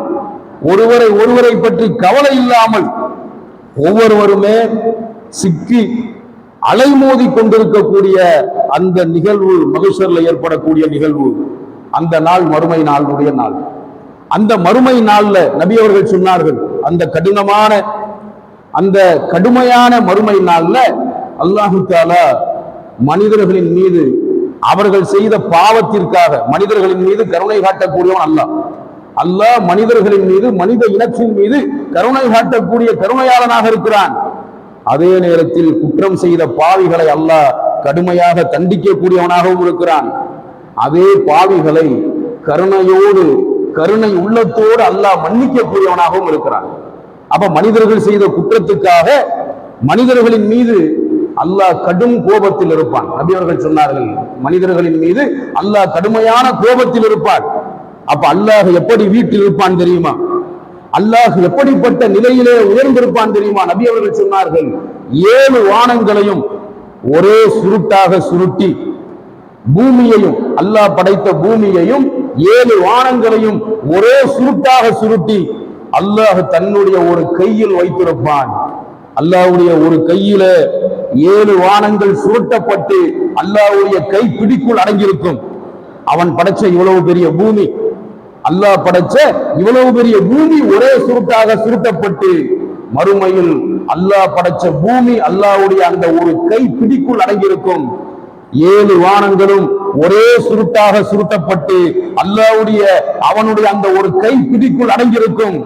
ஒருவரை பற்றி கவலை இல்லாமல் ஒவ்வொருவருமே சிக்கி அலைமோதி கொண்டிருக்கக்கூடிய அந்த நிகழ்வு, மகஷர்ல ஏற்படக்கூடிய நிகழ்வு, அந்த நாள் மறுமை நாளுடைய நாள். அந்த மறுமை நாள்ல நபி அவர்கள் சொன்னார்கள், அந்த கடுமையான மறுமை நாள்ல அல்லாஹு தஆலா மனிதர்களின் மீது அவர்கள் செய்த பாவத்திற்காக மனிதர்களின் மீது கருணை காட்டக்கூடியவன் அல்லாஹ். அல்லாஹ் மனிதர்களின் மீது, மனித இனத்தின் மீது கருணை காட்டக்கூடிய கருணையாளனாக இருக்கிறான். அதே நேரத்தில் குற்றம் செய்த பாவிகளை அல்லாஹ் கடுமையாக தண்டிக்கக்கூடியவனாகவும் இருக்கிறான். அதே பாவிகளை கருணையோடு, கருணை உள்ளத்தோடு அல்லாஹ் மன்னிக்கக்கூடியவனாகவும் இருக்கிறான். அப்ப மனிதர்கள் செய்த குற்றத்துக்காக மனிதர்களின் மீது அல்லாஹ் கடும் கோபத்தில் இருப்பான். நபி அவர்கள் சொன்னார்கள், மனிதர்களின் மீது அல்லாஹ் கடுமையான கோபத்தில் இருப்பான். அப்ப அல்லாஹ் எப்படி வீட்டில் இருப்பான் தெரியுமா? அல்லாஹ் எப்படிப்பட்ட நிலையிலே உயர்ந்திருப்பான் தெரியுமா? நபி அவர்கள் சொன்னார்கள், 7 வானங்களையும் ஒரே சுருட்டாக சுருட்டி, பூமியையும், அல்லாஹ் படைத்த பூமியையும் 7 வானங்களையும் ஒரே சுருட்டாக சுருட்டி அல்லாஹ் தன்னுடைய ஒரு கையில் வைத்திருப்பான். அல்லாஹ்வுடைய ஒரு கையில 7 வானங்கள் சுருட்டப்பட்டு அல்லாஹ்வுடைய கை பிடிக்குள் அடங்கியிருக்கும். அவன் படைச்ச இவ்வளவு பெரிய பூமி, அல்லாஹ் படைச்ச இவ்வளவு பெரிய பூமி ஒரே சுருட்டாக சுருட்டப்பட்டு மறுமையில் அல்லாஹ் படைச்ச பூமி அல்லாஹ்வுடைய அந்த ஒரு கை பிடிக்குள் அடங்கியிருக்கும். 7 வானங்களும் ஒரே சுருட்டாக சுருட்டப்பட்டு அல்லாஹ்வுடைய அவனுடைய அந்த ஒரு கை பிடிக்குள் அடங்கியிருக்கும்.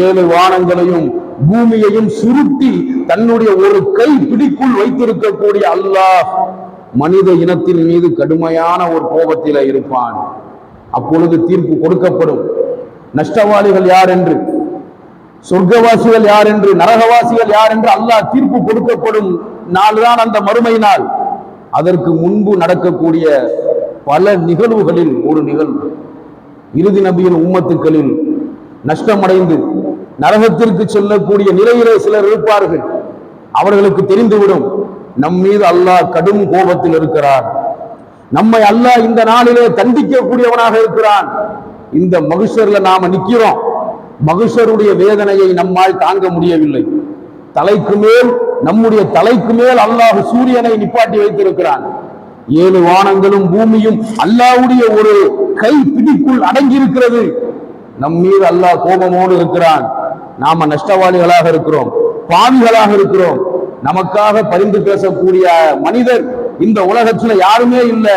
7 வானங்களையும் பூமியையும் சுருட்டி தன்னுடைய ஒரு கை பிடிக்குள் வைத்திருக்கக்கூடிய அல்லாஹ் மனித இனத்தின் மீது கடுமையான ஒரு கோபத்தில இருப்பான். அப்பொழுது தீர்ப்பு கொடுக்கப்படும். நஷ்டவாளிகள் யார் என்று, சொர்க்கவாசிகள் யார் என்று, நரகவாசிகள் யார் என்று அல்லாஹ் தீர்ப்பு கொடுக்கப்படும் நாள்தான் அந்த மறுமை நாள். அதற்கு முன்பு நடக்கக்கூடிய பல நிகழ்வுகளில் ஒரு நிகழ்வு, இறுதி நபியின் உம்மத்துக்களில் நஷ்டமடைந்து நரகத்திற்கு செல்லக்கூடிய நிலையிலே சிலர் இருப்பார்கள். அவர்களுக்கு தெரிந்துவிடும், நம் மீது அல்லாஹ் கடும் கோபத்தில் இருக்கிறார், நம்மை அல்லாஹ் இந்த நாளிலே தண்டிக்கக்கூடியவனாக இருக்கிறான். இந்த மகுஷர்ல நாம நிக்கிறோம், மகுஷருடைய வேதனையை நம்மால் தாங்க முடியவில்லை. தலைக்கு மேல், நம்முடைய தலைக்கு மேல் அல்லாஹ் சூரியனை நிப்பாட்டி வைத்திருக்கிறான். 7 வானங்களும் பூமியும் அல்லாஹ்வுடைய ஒரு கை பிடிக்குள் அடங்கி இருக்கிறது. நம் மீது அல்லாஹ் கோபமோடு இருக்கிறான். நாம நஷ்டவாளிகளாக இருக்கிறோம், பாவிகளாக இருக்கிறோம். நமக்காக பரிந்து பேசக்கூடிய மனிதர் இந்த உலகத்துல யாருமே இல்லை.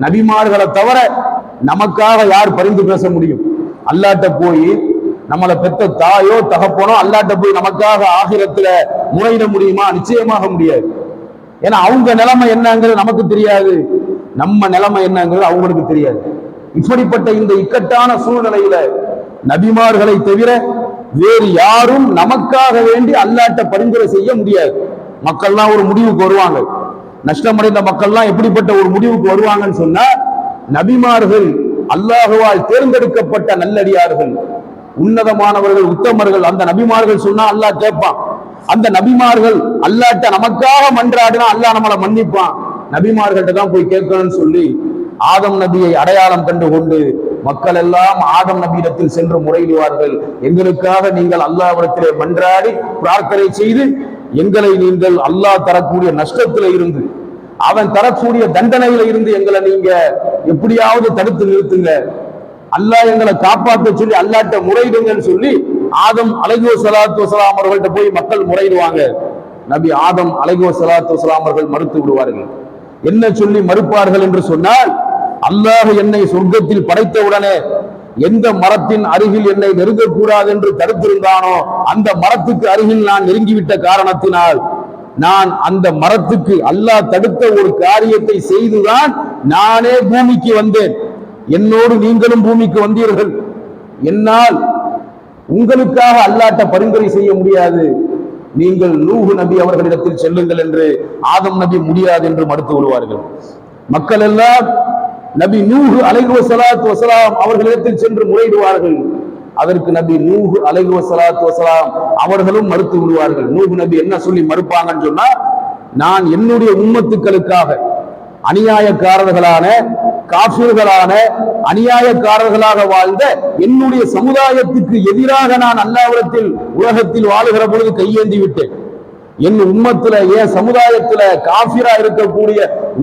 நபிமார்களை தவிர நமக்காக யார் பரிந்து பேச முடியும்? அல்லாட்ட போய், நம்மளை பெத்த தாயோ தகப்பனோ அல்லாட்ட போய் நமக்காக ஆகிரத்துல முறையிட முடியுமா? நிச்சயமாக முடியாது. ஏன்னா அவங்க நிலைமை என்னங்கிறது நமக்கு தெரியாது, நம்ம நிலைமை என்னங்கிறது அவங்களுக்கு தெரியாது. இப்படிப்பட்ட இந்த இக்கட்டான சூழ்நிலையில நபிமார்களை தவிர வேறு யாரும் நமக்காக வேண்டி அல்லாட்ட பரிந்துரை செய்ய முடியாது. மக்கள்லாம் ஒரு முடிவுக்கு வருவாங்க. நஷ்டமடைந்த மக்கள்லாம் எப்படிப்பட்ட ஒரு முடிவுக்கு வருவாங்கன்னு சொன்னா, நபிமார்கள் அல்லாஹுவால் தேர்ந்தெடுக்கப்பட்ட நல்லடியார்கள், உன்னதமானவர்கள், உத்தமர்கள். அந்த நபிமார்கள் சொன்னா அல்லாஹ் கேட்பான். அந்த நபிமார்கள் அல்லாட்ட நமக்காக மன்றாடினா அல்லாஹ் நம்மளை மன்னிப்பான். நபிமார்கள்ட்ட தான் போய் கேட்கணும்னு சொல்லி ஆதம் நபியை அடையாளம் கண்டு கொண்டு மக்கள் எல்லாம் ஆதம் நபியிடத்தில் சென்று முறையிடுவார்கள். எங்களுக்காக நீங்கள் அல்லாஹ்விடத்திலே மன்றாடி பிரார்த்தனை செய்து எங்களை நீங்கள் அல்லாஹ் தரக்கூடிய நஷ்டத்தில இருந்து, அவன் தரக்கூடிய தண்டனையில இருந்து எங்களை நீங்க எப்படியாவது தடுத்து நிறுத்துங்க, அல்லாஹ் எங்களை காப்பாற்ற சொல்லி அல்லாட்ட முறையிடுங்கன்னு சொல்லி ஆதம் அலைஹிஸ்ஸலாத்து வஸலாம் அவர்கள்ட்ட போய் மக்கள் முறையிடுவாங்க. நபி ஆதம் அலைஹிஸ்ஸலாத்து வஸலாம் அவர்கள் மறுத்து விடுவார்கள். என்ன சொல்லி மறுப்பார்கள் என்று சொன்னால், அல்லாஹ் என்னை சொர்க்கத்தில் படைத்தவுடனே எந்த மரத்தின் அருகில் என்னை நெருங்கக்கூடாது என்று தடுத்திருந்தானோ அந்த மரத்துக்கு அருகில் நான் நெருங்கிவிட்ட காரணத்தினால் நான் அந்த மரத்துக்கு அல்லாஹ் தடுத்த ஒரு காரியத்தை செய்துதான் நானே பூமிக்கு வந்தேன். என்னோடு நீங்களும் பூமிக்கு வந்தீர்கள். என்னால் உங்களுக்காக அல்லாஹ்ட்ட பரிந்துரை செய்ய முடியாது. நீங்கள் நூஹ் நபி அவர்களிடத்தில் செல்லுங்கள் என்று ஆதம் நபி முடியாது என்று மறுத்து விடுவார்கள். மக்கள் எல்லாம் நபி நூஹ் அலைஹிஸ்ஸலாத்து வஸலாம் அவர்களிடத்தில் சென்று முறையிடுவார்கள். அதற்கு நபி நூஹ் அலைஹிஸ்ஸலாத்து வஸலாம் அவர்களும் மறுத்து விடுவார்கள். நூஹ் நபி என்ன சொல்லி மறுப்பாங்கன்னு சொன்னா, நான் என்னுடைய உம்மத்துக்களுக்காக அநியாயக்காரர்களான, காஃபிர்களான, அநியாயக்காரர்களாக வாழ்ந்த என்னுடைய சமுதாயத்துக்கு எதிராக நான் அல்லாஹ்விடத்தில் உலகத்தில் வாழுகிற பொழுது கையேந்தி விட்டேன். என் உம்மத்துல, என் சமுதாயத்துல காஃபிரா இருக்கக்கூடிய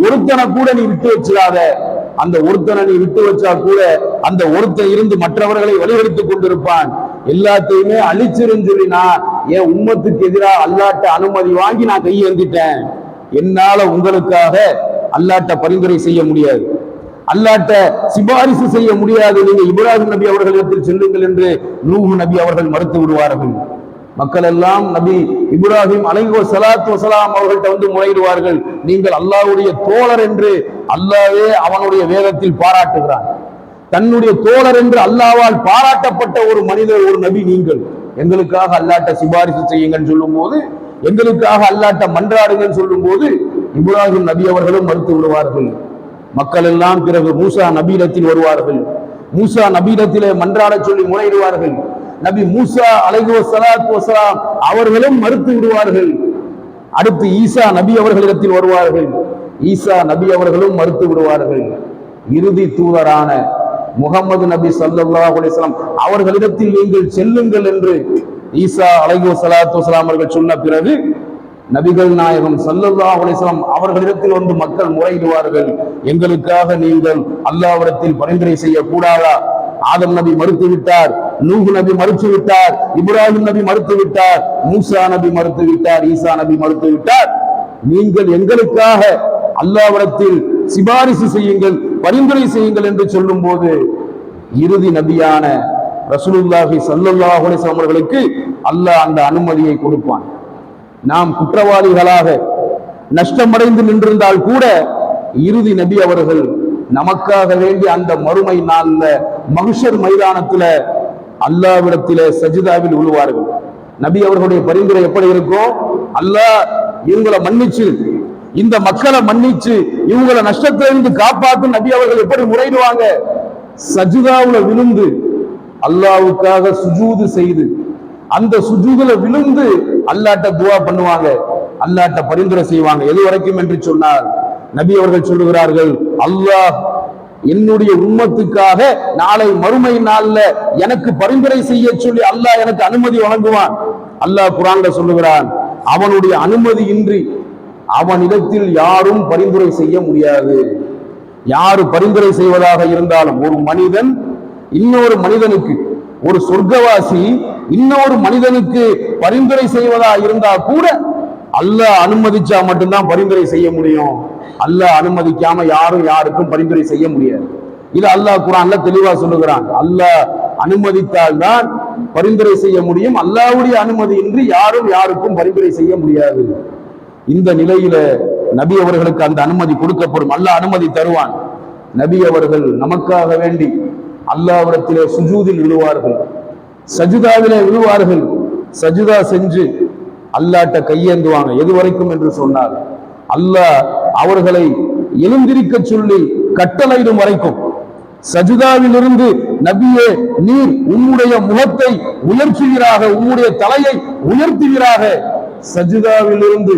ஒருத்தனை கூட நீ விட்டு வச்சிடாத. அந்த ஒருத்தனை நீ விட்டு வச்சா கூட அந்த ஒருத்தன் இருந்து மற்றவர்களை வழிகெடுத்துக் கொண்டிருப்பான். எல்லாத்தையுமே அழிச்சிருன்னு சொல்லி நான் என் உம்மத்துக்கு எதிராக அல்லாஹ்ட்ட அனுமதி வாங்கி நான் கையேந்திட்டேன். என்னால உங்களுக்காக அல்லாஹ்ட்ட பரிந்துரை செய்ய முடியாது, அல்லாஹ்ட்ட சிபாரிசு செய்ய முடியாது. நீங்க இப்ராஹிம் நபி அவர்களிடத்தில் செல்லுங்கள் என்று நூஹ் நபி அவர்கள் மறுத்து விடுவார்கள். மக்கள் எல்லாம் நபி இப்ராஹிம் அலைஹிஸ்ஸலாத்து வஸலாம் அவர்கள்ட்ட வந்து முறையிடுவார்கள். நீங்கள் அல்லாஹ்வுடைய தோழர் என்று அல்லாஹ்வே அவனுடைய வேதத்தில் பாராட்டுகிறான். தன்னுடைய தோழர் என்று அல்லாஹ்வால் பாராட்டப்பட்ட ஒரு மனிதர், ஒரு நபி நீங்கள். எங்களுக்காக அல்லாஹ்ட்ட சிபாரிசு செய்யுங்கன்னு சொல்லும் போது, எங்களுக்காக அல்லாஹ்ட்ட மன்றாடுங்கன்னு சொல்லும் போது இப்ராஹிம் நபி அவர்களும் மறுத்து விடுவார்கள். மக்கள் எல்லாம் பிறகு மூசா நபியிடத்தில் வருவார்கள். மூசா நபியிடத்திலே மன்றாட சொல்லி முறையிடுவார்கள். நபி மூசா அலைஹிஸ்ஸலாத்து வஸலாம் அவர்களும் மறுத்து விடுவார்கள். அடுத்து ஈசா நபி அவர்களிடத்தில் வருவார்கள். ஈசா நபி அவர்களும் மறுத்து விடுவார்கள். இறுதி தூதரான முகமது நபி ஸல்லல்லாஹு அலைஹி வஸல்லம் அவர்களிடத்தில் நீங்கள் செல்லுங்கள் என்று ஈசா அலைஹிஸ்ஸலாத்து வஸலாம் அவர்கள் சொன்ன பிறகு நபிகள் நாயகம் ஸல்லல்லாஹு அலைஹி வஸல்லம் அவர்களிடத்தில் வந்து மக்கள் முறையிடுவார்கள், எங்களுக்காக நீங்கள் அல்லாஹ்விடத்தில் பரிந்துரை செய்யக்கூடாதா? ஆதம் நபி மறுத்து விட்டார், நூஹ் நபி மறுத்து விட்டார், இப்ராஹிம் நபி மறுத்து விட்டார், மூசா நபி மறுத்து விட்டார், ஈசா நபி மறுத்து விட்டார். நீங்கள் எங்களுக்காக அல்லாஹ்விடத்தில் சிபாரிசு செய்யுங்கள், பரிந்துரை செய்யுங்கள் என்று சொல்லும் போது இறுதி நபியான ரசூலுல்லாஹி ஸல்லல்லாஹு அலைஹி வஸல்லம் அவர்களுக்கு அல்லாஹ் அந்த அனுமதியை கொடுப்பான். நாம் குற்றவாளிகளாக நஷ்டமடைந்து நின்றிருந்தால் கூட இறுதி நபி அவர்கள் நமக்காக வேண்டி அந்த மறுமை நாள்ல மஹ்ஷர் மைதானத்துல அல்லாஹ்விடத்திலே சஜிதாவில் விழுவார்கள். நபி அவர்களுடைய பரிந்துரை எப்படி இருக்கும்? அல்லாஹ் இவங்களை மன்னிச்சு, இந்த மக்களை மன்னிச்சு இவங்களை நஷ்டத்திலிருந்து காப்பாற்றும் நபி அவர்கள் எப்படி முறையிடுவாங்க? சஜிதாவுல விழுந்து அல்லாஹ்வுக்காக சுஜூது செய்து அந்த சுஜூதுல விழுந்து அல்லாஹ்ட்ட துஆ பண்ணுவாங்க, அல்லாஹ்ட்ட பரிந்துரை செய்வாங்க. எது வரைக்கும் என்று சொன்னால் நபி அவர்கள் சொல்லுகிறார்கள், அல்லாஹ் என்னுடைய உம்மத்துக்காக நாளை மறுமை நாள்ல எனக்கு பரிந்துரை செய்ய சொல்லி அல்லாஹ் எனக்கு அனுமதி வழங்குவான். அல்லாஹ் குர்ஆன்ல சொல்லுகிறான், அவனுடைய அனுமதி இன்றி அவனிடத்தில் யாரும் பரிந்துரை செய்ய முடியாது. யாரு பரிந்துரை செய்வதாக இருந்தாலும், ஒரு மனிதன் இன்னொரு மனிதனுக்கு, ஒரு சொர்க்கவாசி இன்னொரு மனிதனுக்கு பரிந்துரை செய்வதா இருந்தா கூட அல்லாஹ் அனுமதிச்சா மட்டும்தான் பரிந்துரை செய்ய முடியும். அல்லாஹ் அனுமதிக்காம யாரும் யாருக்கும் பரிந்துரை செய்ய முடியாது. இது அல்லாஹ் குர்ஆன்ல தெளிவா சொல்லுகிறான். அல்லாஹ் அனுமதித்தால் தான் பரிந்துரை செய்ய முடியும், அல்லாஹ்வுடைய அனுமதி இன்றி யாரும் யாருக்கும் பரிந்துரை செய்ய முடியாது. இந்த நிலையில நபி அவர்களுக்கு அந்த அனுமதி கொடுக்கப்படும், அல்லாஹ் அனுமதி தருவான். நபி அவர்கள் நமக்காக வேண்டி அல்லாஹ்விடத்திலே சுஜூதில் விழுவார்கள், சஜிதாவிலே விழுவார்கள். சஜிதா செஞ்சு அல்லாஹ்ட்ட கையேந்துவாங்க. எது வரைக்கும் என்று சொன்னால் அல்லாஹ் அவர்களை எழுந்திருக்க சொல்லி கட்டளையிடும் வரைக்கும். சஜிதாவிலிருந்து நபியே நீர் உம்முடைய முகத்தை உயர்த்துவீராக, உம்முடைய தலையை உயர்த்துவீராக, சஜிதாவிலிருந்து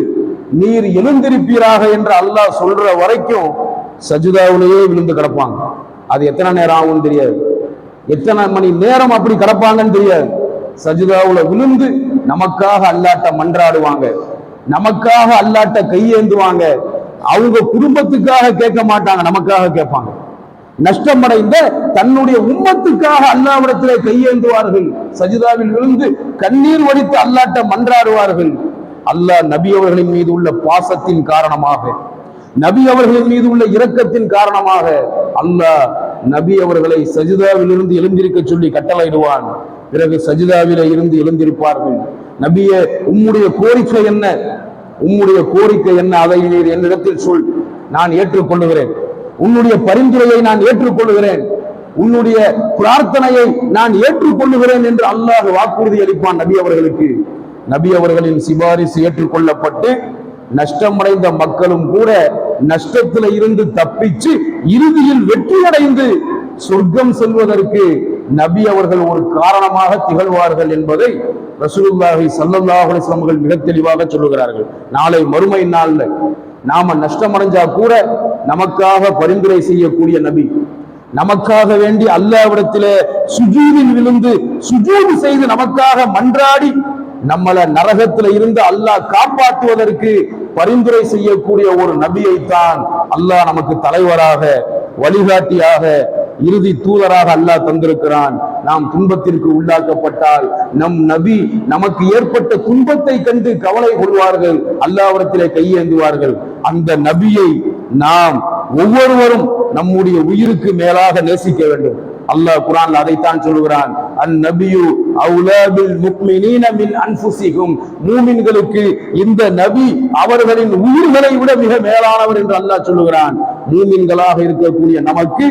நீர் எழுந்திருப்பீராக என்று அல்லாஹ் சொல்ற வரைக்கும் சஜிதாவிலேயே விழுந்து கிடப்பாங்க. அது எத்தனை நேரம் ஆகும் தெரியாது, எத்தனை மணி நேரம் அப்படி கிடப்பாங்கன்னு தெரியாது. சஜிதாவுல விழுந்து நமக்காக அல்லாஹ்ட்ட மன்றாடுவாங்க, நமக்காக அல்லாஹ்ட்ட கையேந்துவாங்க. அவங்க குடும்பத்துக்காக கேட்க மாட்டாங்க, நமக்காக கேட்பாங்க. நஷ்டமடைந்த தன்னுடைய உம்மத்துக்காக அல்லாஹ்விடத்திலே கையேந்துவார்கள். சஜிதாவில் விழுந்து கண்ணீர் வடித்து அல்லாஹ்ட்ட மன்றாடுவார்கள். அல்லாஹ் நபி அவர்களின் மீது உள்ள பாசத்தின் காரணமாக, நபி அவர்களின் மீது உள்ள இரக்கத்தின் காரணமாக அல்லாஹ் நபி அவர்களை சஜிதாவில் இருந்து எழுந்திருக்க சொல்லி கட்டளையிடுவான். பிறகு சஜிதாவில இருந்து எழுந்திருப்பார்கள். நபியே உம்முடைய கோரிக்கை என்ன, உம்முடைய கோரிக்கை என்ன, அதை நீர் என்னிடத்தில் சொல், நான் ஏற்றுக்கொள்ளுகிறேன். உன்னுடைய பரிந்துரையை நான் ஏற்றுக்கொள்ளுகிறேன், உன்னுடைய பிரார்த்தனையை நான் ஏற்றுக்கொள்ளுகிறேன் என்று அல்லாஹ் வாக்குறுதி அளிப்பான் நபி அவர்களுக்கு. நபி அவர்களின் சிபாரிசு ஏற்றுக்கொள்ளப்பட்டு நஷ்டமடைந்த மக்களும் கூட நஷ்டத்தில இருந்து தப்பிச்சு இறுதியில் வெற்றி அடைந்து சொர்க்கம் செல்வதற்கு நபி அவர்கள் ஒரு காரணமாக திகழ்வார்கள் என்பதை ரசூலுல்லாஹி ஸல்லல்லாஹு அலைஹி வஸல்லம் அவர்கள் மிக தெளிவாக சொல்லுகிறார்கள். நாளை மறுமை நாள்ல நாம நஷ்டமடைஞ்சா கூட நமக்காக பரிந்துரை செய்யக்கூடிய நபி, நமக்காக வேண்டி அல்லாஹ்விடத்திலே சுஜூதில் விழுந்து சுஜூது செய்து நமக்காக மன்றாடி நம்மளை நரகத்தில இருந்து அல்லாஹ் காப்பாற்றுவதற்கு பரிந்துரை செய்யக்கூடிய ஒரு நபியைத்தான் அல்லாஹ் நமக்கு தலைவராக, வழிகாட்டியாக, இறுதி தூதராக அல்லாஹ் தந்திருக்கிறான். நாம் துன்பத்திற்கு உள்ளாக்கப்பட்டால் நம் நபி நமக்கு ஏற்பட்ட துன்பத்தை கண்டு கவலை கொள்வார்கள், அல்லாஹ்விடத்திலே கையேந்துவார்கள். அந்த நபியை நாம் ஒவ்வொருவரும் நம்முடைய உயிருக்கு மேலாக நேசிக்க வேண்டும். அல்லாஹ் குர்ஆன்ல அதைத்தான் சொல்கிறான். அந்நபியு அவுலா பில் முஃமினீன மின் அன்ஃபுஸிஹும், மூமின்களுக்கு இந்த நபி அவர்களின் உயிர்களை விட மிக மேலானவர் என்று அல்லாஹ் சொல்லுகிறான். மூமின்களாக இருக்கக்கூடிய நமக்கு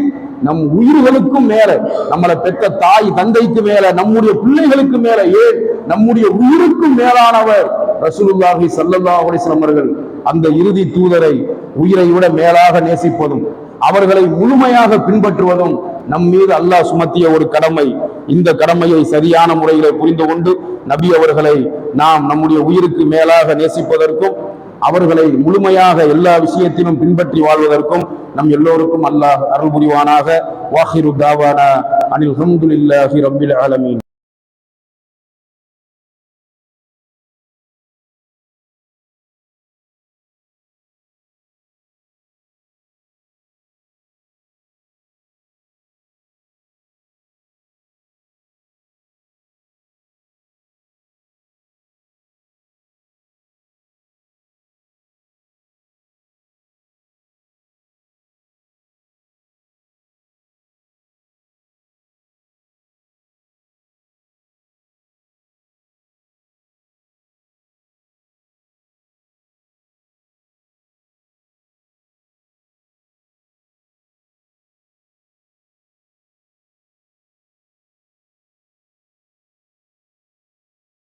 நம் உயிர்களுக்கும் மேல, நம்மளை பெற்ற தாய் தந்தைக்கு மேல, நம்முடைய பிள்ளைகளுக்கு மேல, ஏன் நம்முடைய உயிருக்கும் மேலானவர் ரசூலுல்லாஹி ஸல்லல்லாஹு அலைஹி வஸல்லம் அவர்கள். அந்த இறுதி தூதரை உயிரை விட மேலாக நேசிப்பதும் அவர்களை முழுமையாக பின்பற்றுவதும் நம் மீது அல்லாஹ் சுமத்திய ஒரு கடமை. இந்த கடமையை சரியான முறையிலே புரிந்து கொண்டு நபி அவர்களை நாம் நம்முடைய உயிருக்கு மேலாக நேசிப்பதற்கும் அவர்களை முழுமையாக எல்லா விஷயத்திலும் பின்பற்றி வாழ்வதற்கும் நம் எல்லோருக்கும் அல்லாஹ் அருள் புரிவானாக. வாஹிரு தாவானா அனில் ஹம்துலில்லாஹி ரப்பில் ஆலமீன்.